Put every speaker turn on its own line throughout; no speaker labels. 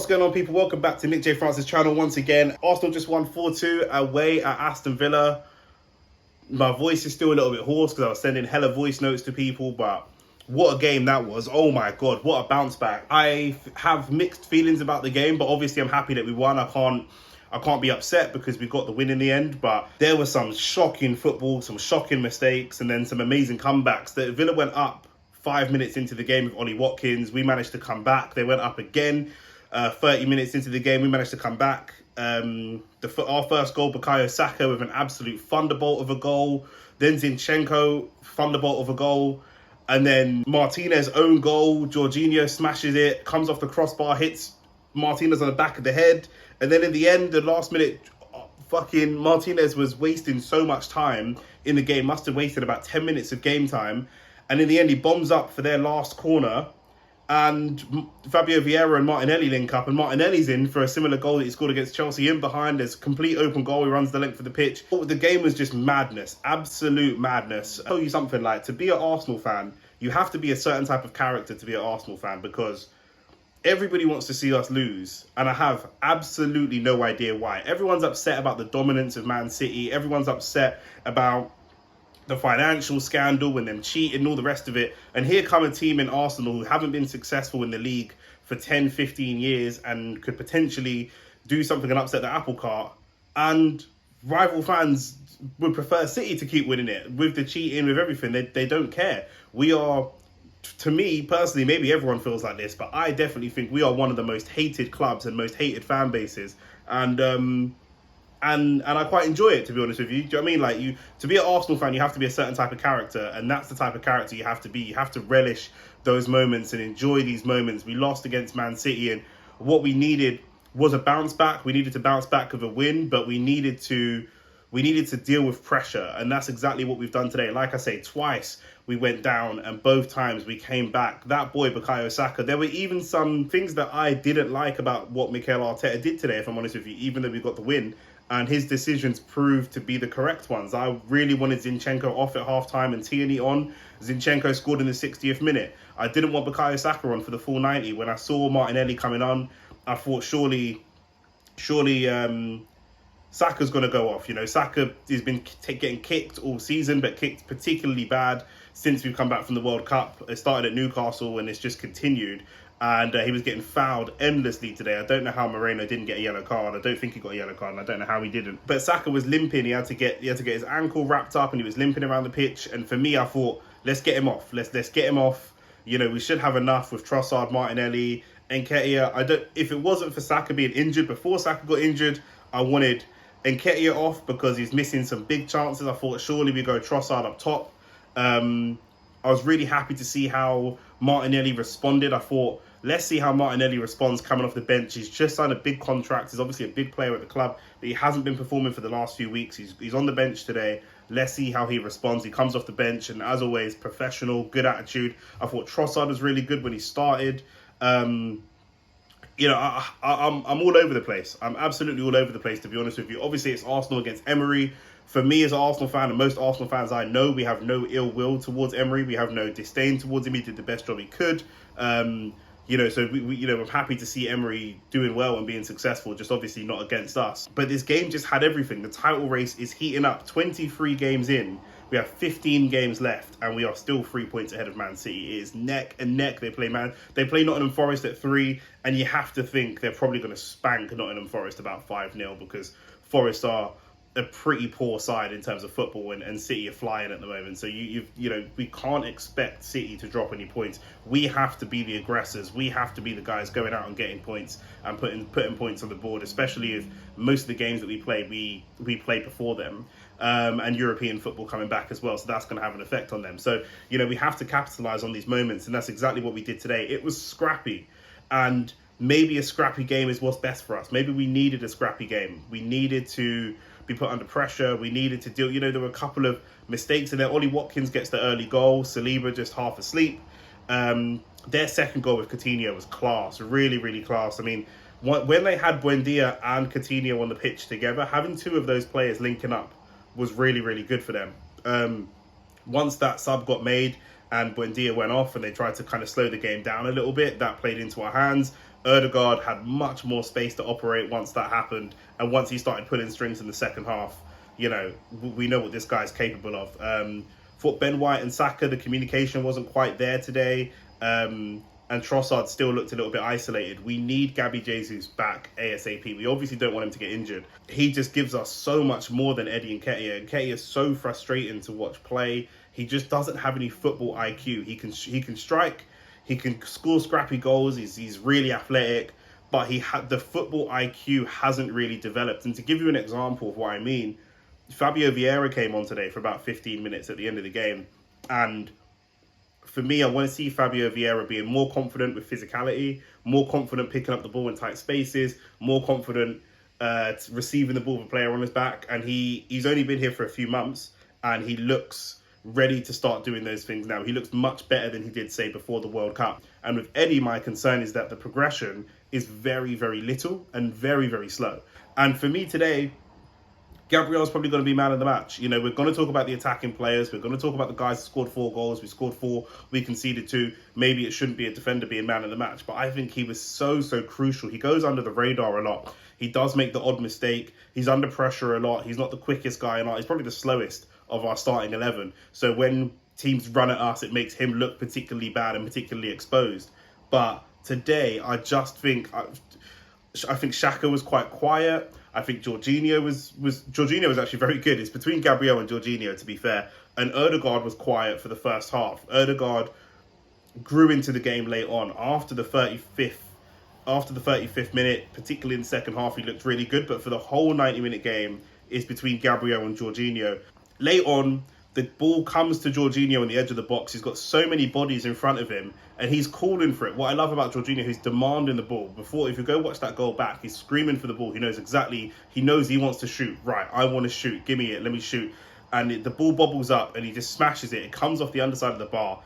What's going on, people? Welcome back to Nick J. Francis' channel once again. Arsenal just won 4-2 away at Aston Villa. My voice is still a little bit hoarse because I was sending hella voice notes to people, but what a game that was. Oh my God, what a bounce back. I have mixed feelings about the game, but obviously I'm happy that we won. I can't be upset because we got the win in the end, but there was some shocking football, some shocking mistakes, and then some amazing comebacks. The Villa went up 5 minutes into the game with Ollie Watkins. We managed to come back. They went up again 30 minutes into the game. We managed to come back. Our first goal, Bukayo Saka with an absolute thunderbolt of a goal. Then Zinchenko, thunderbolt of a goal. And then Martinez' own goal. Jorginho smashes it, comes off the crossbar, hits Martinez on the back of the head. And then in the end, the last minute, fucking Martinez was wasting so much time in the game. Must have wasted about 10 minutes of game time. And in the end, he bombs up for their last corner. And Fabio Vieira and Martinelli link up. And Martinelli's in for a similar goal that he scored against Chelsea. In behind, there's complete open goal. He runs the length of the pitch. The game was just madness. Absolute madness. I'll tell you something, like, to be an Arsenal fan, you have to be a certain type of character to be an Arsenal fan, because everybody wants to see us lose, and I have absolutely no idea why. Everyone's upset about the dominance of Man City. Everyone's upset about the financial scandal and them cheating and all the rest of it. And here come a team in Arsenal who haven't been successful in the league for 10, 15 years and could potentially do something and upset the apple cart. And rival fans would prefer City to keep winning it with the cheating, with everything. They don't care. We are, to me personally, maybe everyone feels like this, but I definitely think we are one of the most hated clubs and most hated fan bases. And I quite enjoy it, to be honest with you. Do you know what I mean? Like, to be an Arsenal fan, you have to be a certain type of character, and that's the type of character you have to be. You have to relish those moments and enjoy these moments. We lost against Man City, and what we needed was a bounce back. We needed to bounce back with a win, but we needed to deal with pressure, and that's exactly what we've done today. Like I say, twice we went down, and both times we came back. That boy, Bukayo Saka, there were even some things that I didn't like about what Mikel Arteta did today, if I'm honest with you, even though we got the win. And his decisions proved to be the correct ones. I really wanted Zinchenko off at half-time and Tierney on. Zinchenko scored in the 60th minute. I didn't want Bukayo Saka on for the full 90. When I saw Martinelli coming on, I thought surely Saka's going to go off. You know, Saka has been getting kicked all season, but kicked particularly bad since we've come back from the World Cup. It started at Newcastle and it's just continued. And he was getting fouled endlessly today. I don't know how Moreno didn't get a yellow card. I don't think he got a yellow card, and I don't know how he didn't. But Saka was limping. He had to get his ankle wrapped up, and he was limping around the pitch. And for me, I thought, let's get him off. Let's get him off. You know, we should have enough with Trossard, Martinelli, Nketiah. If it wasn't for Saka being injured, before Saka got injured, I wanted Nketiah off because he's missing some big chances. I thought surely we go Trossard up top. I was really happy to see how Martinelli responded. I thought, let's see how Martinelli responds coming off the bench. He's just signed a big contract. He's obviously a big player at the club, but he hasn't been performing for the last few weeks. He's on the bench today. Let's see how he responds. He comes off the bench, and as always, professional, good attitude. I thought Trossard was really good when he started. You know, I'm all over the place. I'm absolutely all over the place, to be honest with you. Obviously, it's Arsenal against Emery. For me as an Arsenal fan, and most Arsenal fans I know, we have no ill will towards Emery. We have no disdain towards him. He did the best job he could. You know, so we I'm happy to see Emery doing well and being successful, just obviously not against us. But this game just had everything. The title race is heating up. 23 games in. We have 15 games left, and we are still 3 points ahead of Man City. It is neck and neck. They play Nottingham Forest at 3, and you have to think they're probably going to spank Nottingham Forest about 5-0, because Forest are a pretty poor side in terms of football, and City are flying at the moment. So you know, we can't expect City to drop any points. We have to be the aggressors. We have to be the guys going out and getting points and putting points on the board, especially if most of the games that we play, we play before them. And European football coming back as well, so that's going to have an effect on them. So, you know, we have to capitalise on these moments, and that's exactly what we did today. It was scrappy, and maybe a scrappy game is what's best for us. Maybe we needed a scrappy game. We needed to be put under pressure. We needed to deal, you know, there were a couple of mistakes in there. Ollie Watkins gets the early goal. Saliba just half asleep. Their second goal with Coutinho was class, really, really class. I mean, when they had Buendia and Coutinho on the pitch together, having two of those players linking up was really, really good for them. Once that sub got made and Buendia went off and they tried to kind of slow the game down a little bit, that played into our hands. Ødegaard had much more space to operate once that happened, and once he started pulling strings in the second half, you know, we know what this guy's capable of. For Ben White and Saka, the communication wasn't quite there today, and Trossard still looked a little bit isolated. We need Gabby Jesus back ASAP. We obviously don't want him to get injured. He just gives us so much more than Eddie Nketiah. Nketiah is so frustrating to watch play. He just doesn't have any football IQ. He can strike, he can score scrappy goals. He's really athletic, but the football IQ hasn't really developed. And to give you an example of what I mean, Fabio Vieira came on today for about 15 minutes at the end of the game, and for me, I want to see Fabio Vieira being more confident with physicality, more confident picking up the ball in tight spaces, more confident receiving the ball with a player on his back. And he's only been here for a few months, and he looks ready to start doing those things now. He looks much better than he did, say, before the World Cup. And with Eddie, my concern is that the progression is very, very little and very, very slow. And for me today, Gabriel's probably going to be man of the match. You know, we're going to talk about the attacking players. We're going to talk about the guys who scored 4 goals. We scored 4. We conceded 2. Maybe it shouldn't be a defender being man of the match. But I think he was so crucial. He goes under the radar a lot. He does make the odd mistake. He's under pressure a lot. He's not the quickest guy in our... He's probably the slowest of our starting 11. So when teams run at us, it makes him look particularly bad and particularly exposed. But today, I just think... I think Xhaka was quite quiet. I think Jorginho was actually very good. It's between Gabriel and Jorginho, to be fair. And Ødegaard was quiet for the first half. Ødegaard grew into the game late on. After the 35th minute, particularly in the second half, he looked really good. But for the whole 90-minute game, it's between Gabriel and Jorginho. Late on, the ball comes to Jorginho on the edge of the box. He's got so many bodies in front of him, and he's calling for it. What I love about Jorginho, he's demanding the ball. Before, if you go watch that goal back, he's screaming for the ball. He knows he wants to shoot. Right, I want to shoot. Give me it. Let me shoot. And the ball bobbles up, and he just smashes it. It comes off the underside of the bar,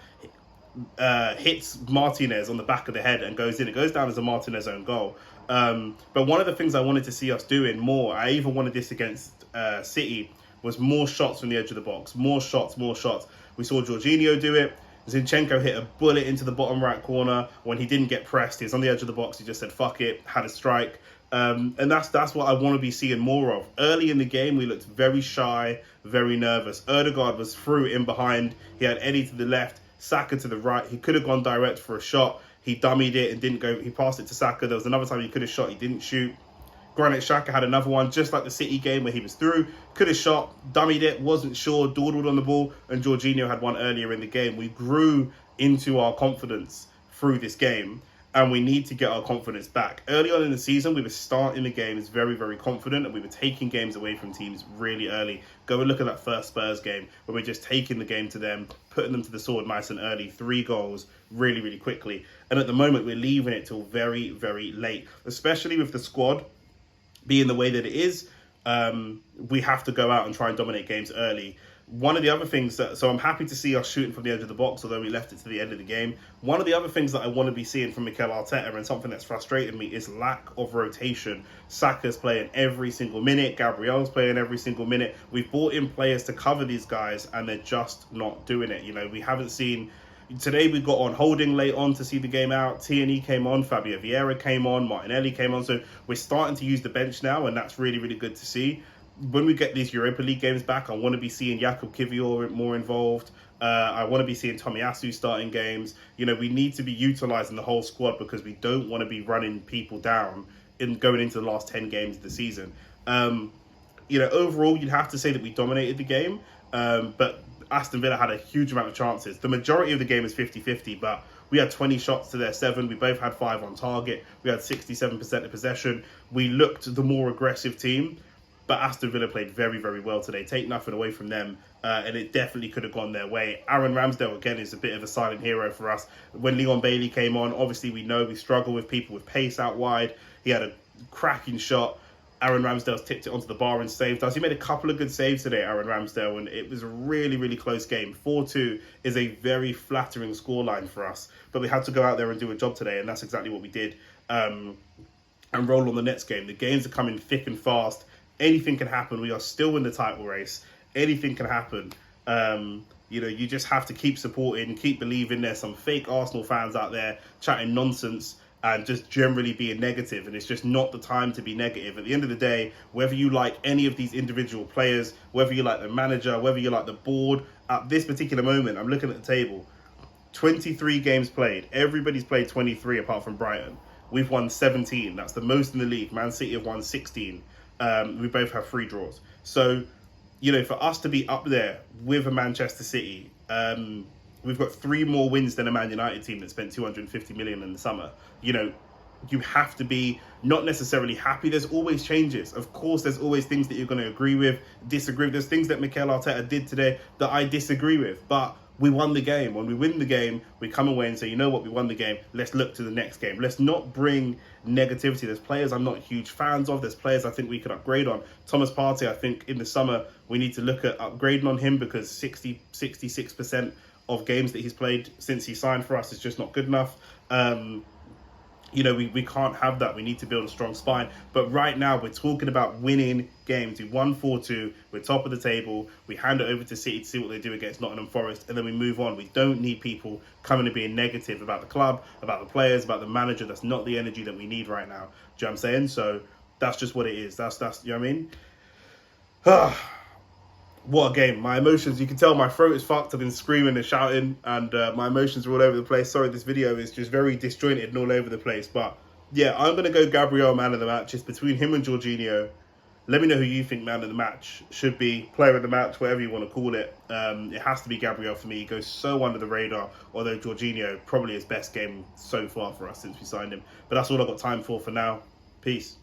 hits Martinez on the back of the head and goes in. It goes down as a Martinez own goal. But one of the things I wanted to see us doing more, I even wanted this against City, was more shots from the edge of the box. More shots. We saw Jorginho do it. Zinchenko hit a bullet into the bottom right corner when he didn't get pressed. He was on the edge of the box. He just said, fuck it, had a strike. And that's what I want to be seeing more of. Early in the game, we looked very shy, very nervous. Ødegaard was through in behind. He had Eddie to the left, Saka to the right. He could have gone direct for a shot. He dummied it and didn't go. He passed it to Saka. There was another time he could have shot. He didn't shoot. Granit Xhaka had another one, just like the City game where he was through, could have shot, dummied it, wasn't sure, dawdled on the ball, and Jorginho had one earlier in the game. We grew into our confidence through this game, and we need to get our confidence back. Early on in the season, we were starting the games very, very confident, and we were taking games away from teams really early. Go and look at that first Spurs game, where we're just taking the game to them, putting them to the sword nice and early, 3 goals really, really quickly. And at the moment, we're leaving it till very, very late, especially with the squad being the way that it is. We have to go out and try and dominate games early. One of the other things so I'm happy to see us shooting from the edge of the box, although we left it to the end of the game. One of the other things that I want to be seeing from Mikel Arteta, and something that's frustrated me, is lack of rotation. Saka's playing every single minute. Gabriel's playing every single minute. We've brought in players to cover these guys, and they're just not doing it. You know, we haven't seen... Today we got on Holding late on to see the game out. T&E came on, Fabio Vieira came on, Martinelli came on. So we're starting to use the bench now, and that's really, really good to see. When we get these Europa League games back, I want to be seeing Jakub Kiwior more involved. I want to be seeing Tomiyasu starting games. You know, we need to be utilising the whole squad, because we don't want to be running people down in going into the last 10 games of the season. You know, overall, you'd have to say that we dominated the game, but Aston Villa had a huge amount of chances. The majority of the game is 50-50, but we had 20 shots to their 7. We both had 5 on target. We had 67% of possession. We looked the more aggressive team, but Aston Villa played very, very well today. Take nothing away from them, and it definitely could have gone their way. Aaron Ramsdale, again, is a bit of a silent hero for us. When Leon Bailey came on, obviously we know we struggle with people with pace out wide. He had a cracking shot. Aaron Ramsdale's tipped it onto the bar and saved us. He made a couple of good saves today, Aaron Ramsdale, and it was a really, really close game. 4-2 is a very flattering scoreline for us, but we had to go out there and do a job today, and that's exactly what we did, and roll on the next game. The games are coming thick and fast. Anything can happen. We are still in the title race. Anything can happen. You know, you just have to keep supporting, keep believing. There's some fake Arsenal fans out there chatting nonsense, and just generally being negative, and it's just not the time to be negative. At the end of the day, whether you like any of these individual players, whether you like the manager, whether you like the board, at this particular moment, I'm looking at the table, 23 games played. Everybody's played 23 apart from Brighton. We've won 17. That's the most in the league. Man City have won 16. We both have 3 draws. So, you know, for us to be up there with a Manchester City, we've got 3 more wins than a Man United team that spent 250 million in the summer. You know, you have to be not necessarily happy. There's always changes. Of course, there's always things that you're going to agree with, disagree with. There's things that Mikel Arteta did today that I disagree with. But we won the game. When we win the game, we come away and say, you know what, we won the game. Let's look to the next game. Let's not bring negativity. There's players I'm not huge fans of. There's players I think we could upgrade on. Thomas Partey, I think in the summer, we need to look at upgrading on him because 66% of games that he's played since he signed for us is just not good enough. You know, we can't have that. We need to build a strong spine. But right now, we're talking about winning games. We won 4-2. We're top of the table. We hand it over to City to see what they do against Nottingham Forest. And then we move on. We don't need people coming and being negative about the club, about the players, about the manager. That's not the energy that we need right now. Do you know what I'm saying? So that's just what it is. That's you know what I mean? What a game. My emotions, you can tell my throat is fucked. I've been screaming and shouting, and my emotions are all over the place. Sorry, this video is just very disjointed and all over the place. But yeah, I'm going to go Gabriel man of the match. It's between him and Jorginho. Let me know who you think man of the match should be, player of the match, whatever you want to call it. It has to be Gabriel for me. He goes so under the radar, although Jorginho probably his best game so far for us since we signed him. But that's all I've got time for now. Peace.